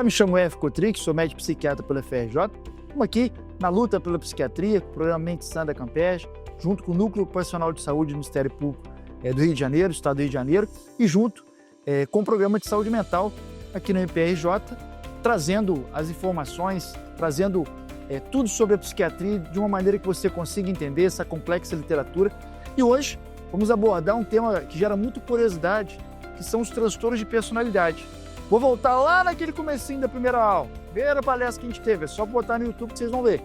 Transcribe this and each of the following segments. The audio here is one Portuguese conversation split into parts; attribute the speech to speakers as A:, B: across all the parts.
A: Olá, me chamo F. Cotric, sou médico psiquiatra pela FRJ. Estamos aqui na luta pela psiquiatria, com o programa Mente Sã da Campestre, junto com o Núcleo Ocupacional de Saúde do Ministério Público do Rio de Janeiro, Estado do Rio de Janeiro, e junto com o Programa de Saúde Mental aqui no MPRJ, trazendo as informações, trazendo tudo sobre a psiquiatria de uma maneira que você consiga entender essa complexa literatura. E hoje vamos abordar um tema que gera muita curiosidade, que são os transtornos de personalidade. Vou voltar lá naquele comecinho da primeira aula, primeira palestra que a gente teve, é só botar no YouTube que vocês vão ver.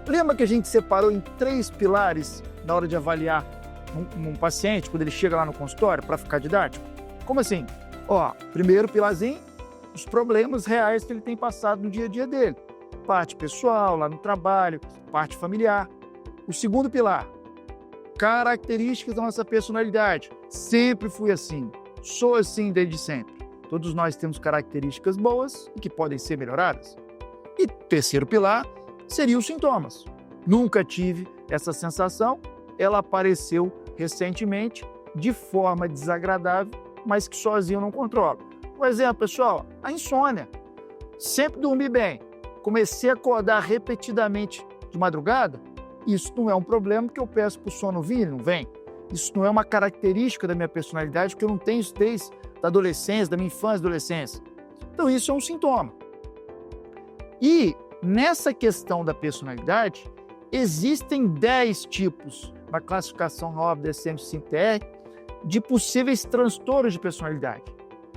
A: Lembra que a gente separou em 3 pilares na hora de avaliar um paciente, quando ele chega lá no consultório, para ficar didático? Como assim? Primeiro pilarzinho, os problemas reais que ele tem passado no dia a dia dele. Parte pessoal, lá no trabalho, parte familiar. O segundo pilar, características da nossa personalidade. Sempre fui assim, sou assim desde sempre. Todos nós temos características boas e que podem ser melhoradas. E terceiro pilar seriam os sintomas. Nunca tive essa sensação, ela apareceu recentemente de forma desagradável, mas que sozinho eu não controlo. Por exemplo, pessoal, a insônia. Sempre dormi bem. Comecei a acordar repetidamente de madrugada. Isso não é um problema que eu peço para o sono vir, não vem. Isso não é uma característica da minha personalidade, porque eu não tenho isso desde da adolescência, da minha infância e adolescência. Então isso é um sintoma. E nessa questão da personalidade, existem 10 tipos, na classificação nova da DSM-5-TR, de possíveis transtornos de personalidade,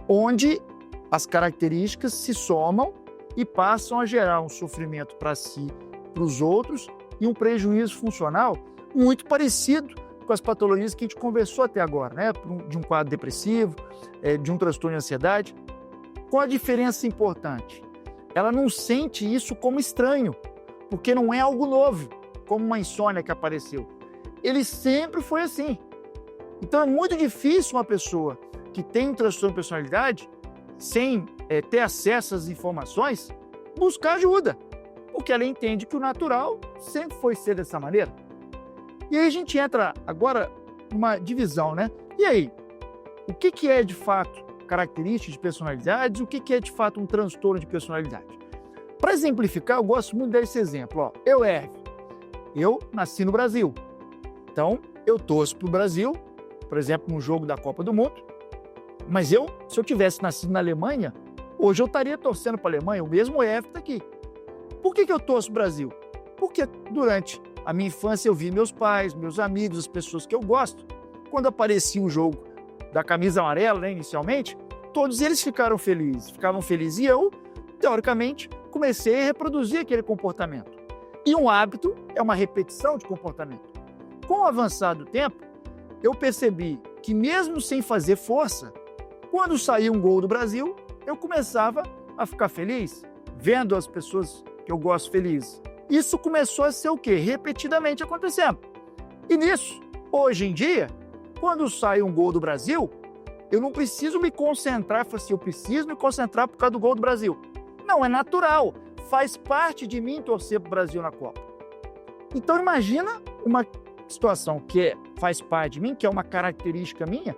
A: onde as características se somam e passam a gerar um sofrimento para si, para os outros, e um prejuízo funcional muito parecido com as patologias que a gente conversou até agora, né? De um quadro depressivo, de um transtorno de ansiedade. Qual a diferença importante? Ela não sente isso como estranho, porque não é algo novo, como uma insônia que apareceu. Ele sempre foi assim. Então é muito difícil uma pessoa que tem um transtorno de personalidade, sem ter acesso às informações, buscar ajuda, porque ela entende que o natural sempre foi ser dessa maneira. E aí a gente entra agora numa divisão, né? E aí, o que é de fato característica de personalidades? O que é de fato um transtorno de personalidade? Para exemplificar, eu gosto muito desse exemplo. Eu nasci no Brasil, então eu torço para o Brasil, por exemplo, num jogo da Copa do Mundo, mas se eu tivesse nascido na Alemanha, hoje eu estaria torcendo para a Alemanha, o mesmo F está aqui. Por que eu torço para o Brasil? Porque durante a minha infância eu vi meus pais, meus amigos, as pessoas que eu gosto. Quando aparecia o jogo da camisa amarela, né, inicialmente, todos eles ficavam felizes. E eu, teoricamente, comecei a reproduzir aquele comportamento. E um hábito é uma repetição de comportamento. Com o avançar do tempo, eu percebi que mesmo sem fazer força, quando saía um gol do Brasil, eu começava a ficar feliz, vendo as pessoas que eu gosto felizes. Isso começou a ser o quê? Repetidamente acontecendo. E nisso, hoje em dia, quando sai um gol do Brasil, eu não preciso me concentrar, eu preciso me concentrar por causa do gol do Brasil. Não, é natural, faz parte de mim torcer para o Brasil na Copa. Então imagina uma situação que faz parte de mim, que é uma característica minha,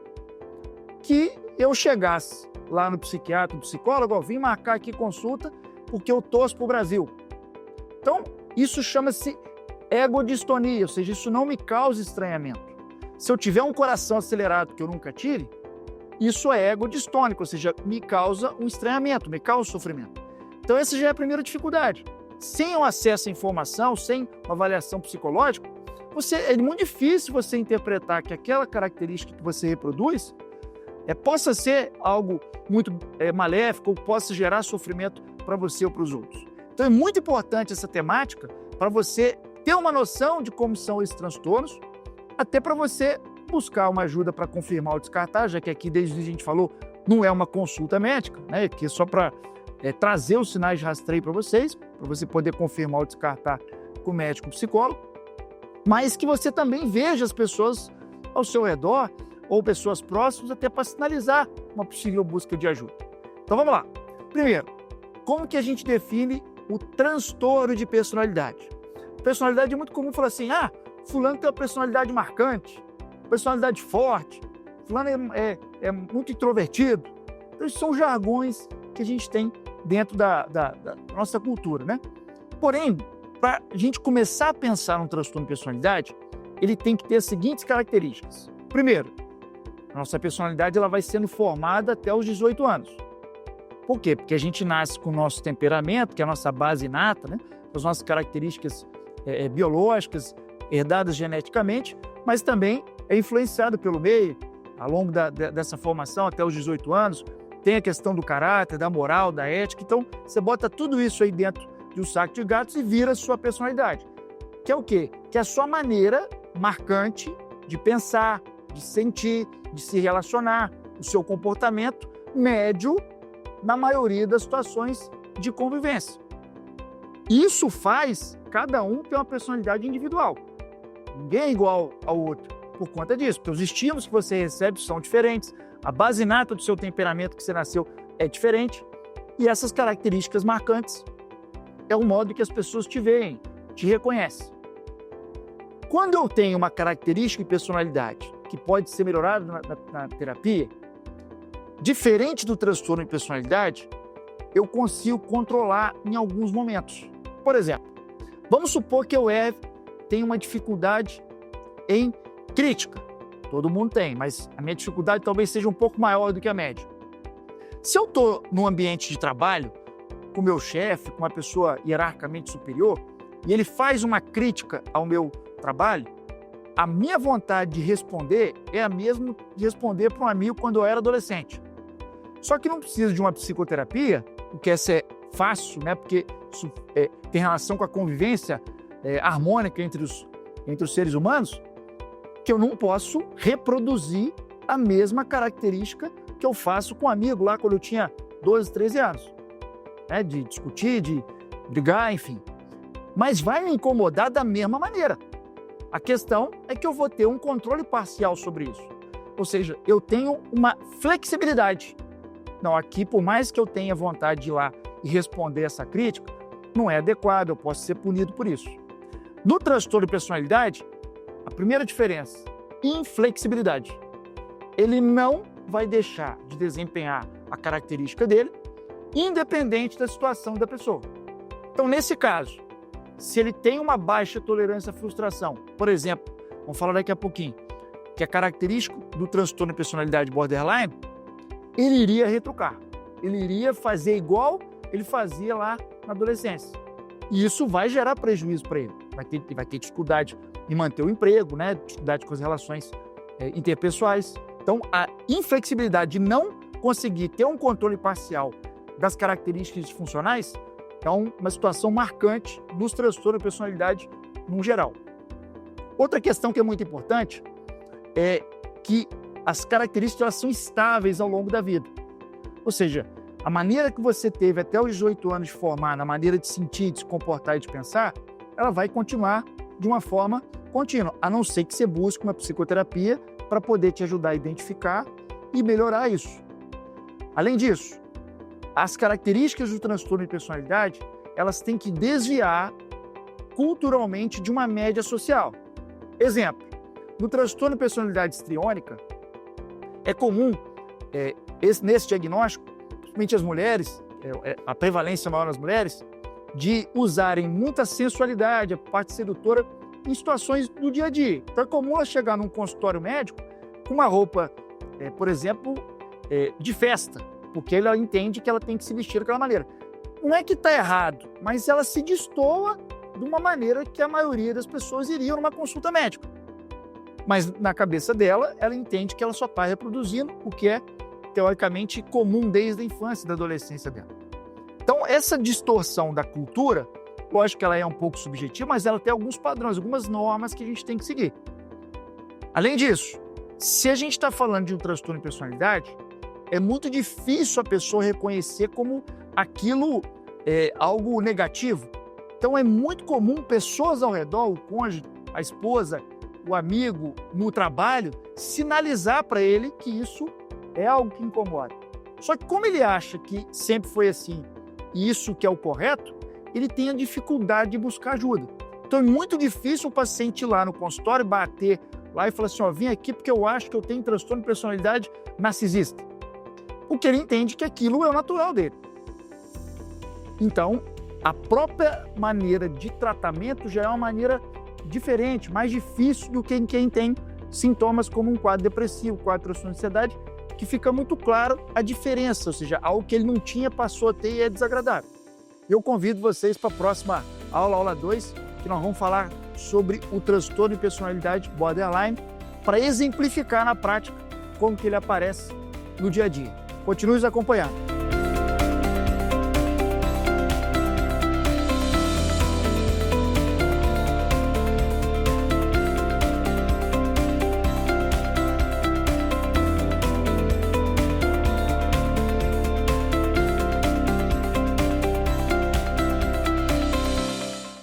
A: que eu chegasse lá no psiquiatra, no psicólogo, vim marcar aqui consulta porque eu torço para o Brasil. Então, isso chama-se egodistonia, ou seja, isso não me causa estranhamento. Se eu tiver um coração acelerado que eu nunca tive, isso é egodistônico, ou seja, me causa um estranhamento, me causa sofrimento. Então essa já é a primeira dificuldade. Sem o acesso à informação, sem uma avaliação psicológica, é muito difícil você interpretar que aquela característica que você reproduz possa ser algo muito maléfico ou possa gerar sofrimento para você ou para os outros. Então é muito importante essa temática para você ter uma noção de como são esses transtornos, até para você buscar uma ajuda para confirmar ou descartar, já que aqui, desde que a gente falou, não é uma consulta médica, né? Que é só para trazer os sinais de rastreio para você poder confirmar ou descartar com o médico ou psicólogo, mas que você também veja as pessoas ao seu redor ou pessoas próximas até para sinalizar uma possível busca de ajuda. Então vamos lá. Primeiro, como que a gente define o transtorno de personalidade? Personalidade é muito comum falar assim, fulano tem uma personalidade marcante, personalidade forte, fulano é muito introvertido. Então, esses são jargões que a gente tem dentro da nossa cultura, né? Porém, para a gente começar a pensar num transtorno de personalidade, ele tem que ter as seguintes características. Primeiro, a nossa personalidade ela vai sendo formada até os 18 anos. Por quê? Porque a gente nasce com o nosso temperamento, que é a nossa base inata, né? As nossas características biológicas, herdadas geneticamente, mas também é influenciado pelo meio, ao longo dessa formação até os 18 anos, tem a questão do caráter, da moral, da ética. Então, você bota tudo isso aí dentro de um saco de gatos e vira a sua personalidade. Que é o quê? Que é a sua maneira marcante de pensar, de sentir, de se relacionar, o seu comportamento médio na maioria das situações de convivência. Isso faz cada um ter uma personalidade individual. Ninguém é igual ao outro por conta disso, porque os estímulos que você recebe são diferentes, a base inata do seu temperamento que você nasceu é diferente, e essas características marcantes é o modo que as pessoas te veem, te reconhecem. Quando eu tenho uma característica de personalidade que pode ser melhorada na terapia, diferente do transtorno de personalidade, eu consigo controlar em alguns momentos. Por exemplo, vamos supor que eu tenho uma dificuldade em crítica. Todo mundo tem, mas a minha dificuldade talvez seja um pouco maior do que a média. Se eu estou num ambiente de trabalho, com o meu chefe, com uma pessoa hierarquicamente superior, e ele faz uma crítica ao meu trabalho, a minha vontade de responder é a mesma de responder para um amigo quando eu era adolescente. Só que não precisa de uma psicoterapia, porque essa é fácil, né? Porque isso tem relação com a convivência harmônica entre os seres humanos, que eu não posso reproduzir a mesma característica que eu faço com um amigo lá quando eu tinha 12, 13 anos. Né? De discutir, de brigar, enfim. Mas vai me incomodar da mesma maneira. A questão é que eu vou ter um controle parcial sobre isso. Ou seja, eu tenho uma flexibilidade. Não, aqui, por mais que eu tenha vontade de ir lá e responder essa crítica, não é adequado, eu posso ser punido por isso. No transtorno de personalidade, a primeira diferença, inflexibilidade. Ele não vai deixar de desempenhar a característica dele, independente da situação da pessoa. Então, nesse caso, se ele tem uma baixa tolerância à frustração, por exemplo, vamos falar daqui a pouquinho, que é característico do transtorno de personalidade borderline, ele iria retrucar, ele iria fazer igual ele fazia lá na adolescência. E isso vai gerar prejuízo para ele. Vai ter dificuldade em manter o emprego, né? Dificuldade com as relações interpessoais. Então, a inflexibilidade de não conseguir ter um controle parcial das características disfuncionais é uma situação marcante nos transtornos de personalidade no geral. Outra questão que é muito importante é que as características elas são estáveis ao longo da vida. Ou seja, a maneira que você teve até os 18 anos de formar, na maneira de sentir, de se comportar e de pensar, ela vai continuar de uma forma contínua, a não ser que você busque uma psicoterapia para poder te ajudar a identificar e melhorar isso. Além disso, as características do transtorno de personalidade, elas têm que desviar culturalmente de uma média social. Exemplo, no transtorno de personalidade histriônica, é comum, nesse diagnóstico, principalmente as mulheres, a prevalência maior nas mulheres, de usarem muita sensualidade, a parte sedutora, em situações do dia a dia. Então é comum ela chegar num consultório médico com uma roupa, por exemplo, de festa, porque ela entende que ela tem que se vestir daquela maneira. Não é que está errado, mas ela se destoa de uma maneira que a maioria das pessoas iriam numa consulta médica. Mas na cabeça dela, ela entende que ela só está reproduzindo o que é teoricamente comum desde a infância e da adolescência dela. Então, essa distorção da cultura, lógico que ela é um pouco subjetiva, mas ela tem alguns padrões, algumas normas que a gente tem que seguir. Além disso, se a gente está falando de um transtorno de personalidade, é muito difícil a pessoa reconhecer como aquilo algo negativo. Então, é muito comum pessoas ao redor, o cônjuge, a esposa, o amigo, no trabalho, sinalizar para ele que isso é algo que incomoda. Só que como ele acha que sempre foi assim e isso que é o correto, ele tem a dificuldade de buscar ajuda. Então é muito difícil o paciente ir lá no consultório, bater lá e falar assim, vim aqui porque eu acho que eu tenho transtorno de personalidade narcisista. Porque ele entende que aquilo é o natural dele. Então, a própria maneira de tratamento já é uma maneira diferente, mais difícil do que em quem tem sintomas como um quadro depressivo, quadro de transtorno de ansiedade, que fica muito claro a diferença, ou seja, algo que ele não tinha passou a ter e é desagradável. Eu convido vocês para a próxima aula 2, que nós vamos falar sobre o transtorno de personalidade borderline, para exemplificar na prática como que ele aparece no dia a dia. Continue nos acompanhando.